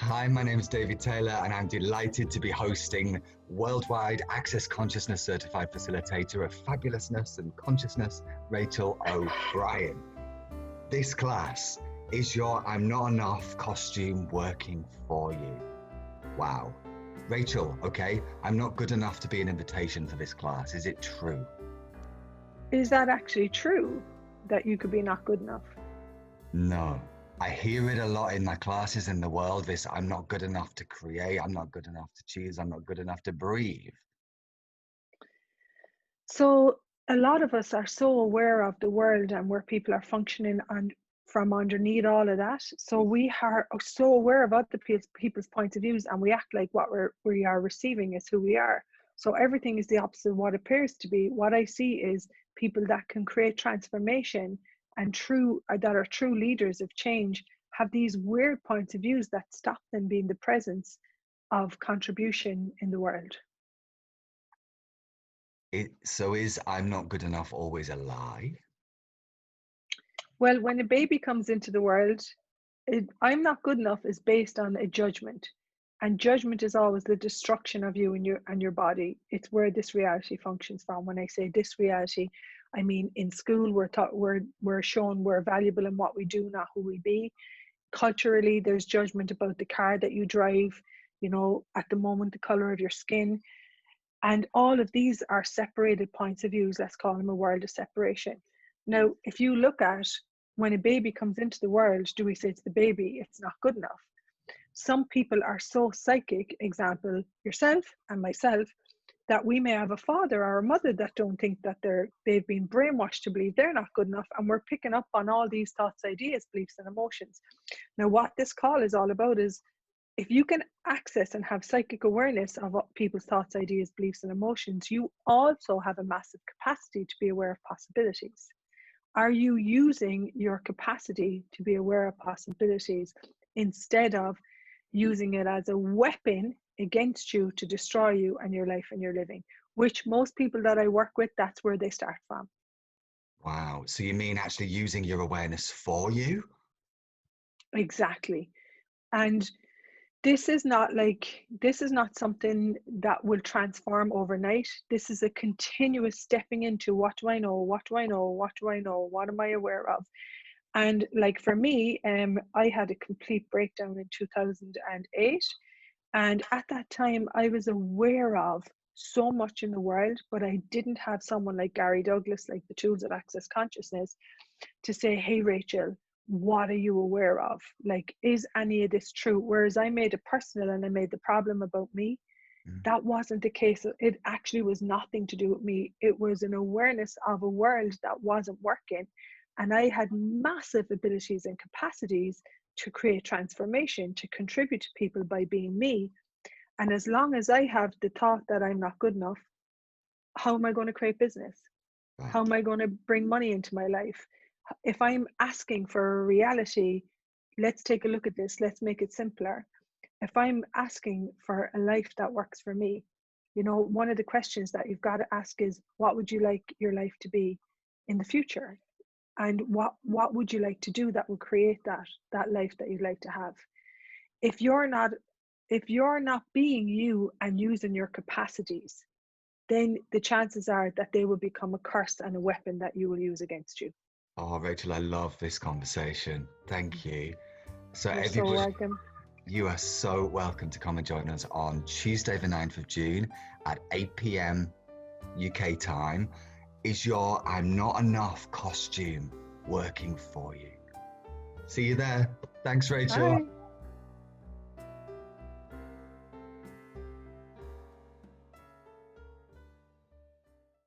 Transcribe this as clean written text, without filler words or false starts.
Hi, my name is David Taylor, and I'm delighted to be hosting Worldwide Access Consciousness Certified Facilitator of Fabulousness and Consciousness, Rachael Brien. This class is your I'm Not Enough costume working for you. Wow. Rachael, okay, I'm not good enough to be an invitation for this class. Is it true? Is that actually true, that you could be not good enough? No. I hear it a lot in my classes in the world, this I'm not good enough to create, I'm not good enough to choose, I'm not good enough to breathe. So a lot of us are so aware of the world and where people are functioning and from underneath all of that. So we are so aware of other people's points of views, and we act like what we are receiving is who we are. So everything is the opposite of what appears to be. What I see is people that can create transformation and that are true leaders of change have these weird points of views that stop them being the presence of contribution in the world. So is I'm not good enough always a lie? Well, when a baby comes into the world, I'm not good enough is based on a judgment. And judgment is always the destruction of you and your body. It's where this reality functions from. When I say this reality, I mean in school we're shown we're valuable in what we do, not who we be. Culturally, there's judgment about the car that you drive, at the moment, the color of your skin. And all of these are separated points of views. Let's call them a world of separation. Now, if you look at when a baby comes into the world, do we say to the baby, it's not good enough? Some people are so psychic, example, yourself and myself, that we may have a father or a mother that don't think that they've been brainwashed to believe they're not good enough. And we're picking up on all these thoughts, ideas, beliefs, and emotions. Now, what this call is all about is if you can access and have psychic awareness of what people's thoughts, ideas, beliefs, and emotions, you also have a massive capacity to be aware of possibilities. Are you using your capacity to be aware of possibilities instead of using it as a weapon against you to destroy you and your life and your living? Which most people that I work with, that's where they start from. Wow. So you mean actually using your awareness for you? Exactly. And this is not something that will transform overnight. This is a continuous stepping into what do I know, what do I know, what do I know, what am I aware of? And like for me, I had a complete breakdown in 2008. And at that time, I was aware of so much in the world, but I didn't have someone like Gary Douglas, like the Tools of Access Consciousness, to say, hey, Rachael, what are you aware of? Like, is any of this true? Whereas I made it personal and I made the problem about me. That wasn't the case. It actually was nothing to do with me. It was an awareness of a world that wasn't working. And I had massive abilities and capacities to create transformation, to contribute to people by being me. And as long as I have the thought that I'm not good enough, how am I going to create business? Right. How am I going to bring money into my life? If I'm asking for a reality, let's take a look at this. Let's make it simpler. If I'm asking for a life that works for me, one of the questions that you've got to ask is, what would you like your life to be in the future? And what would you like to do that will create that life that you'd like to have? If you're not being you and using your capacities, then the chances are that they will become a curse and a weapon that you will use against you. Oh, Rachael, I love this conversation. Thank you. So You're so everybody, welcome. you are so welcome to come and join us on Tuesday, the 9th of June at 8 p.m. UK time. Is your I'm Not Enough costume working for you? See you there. Thanks, Rachael. Bye.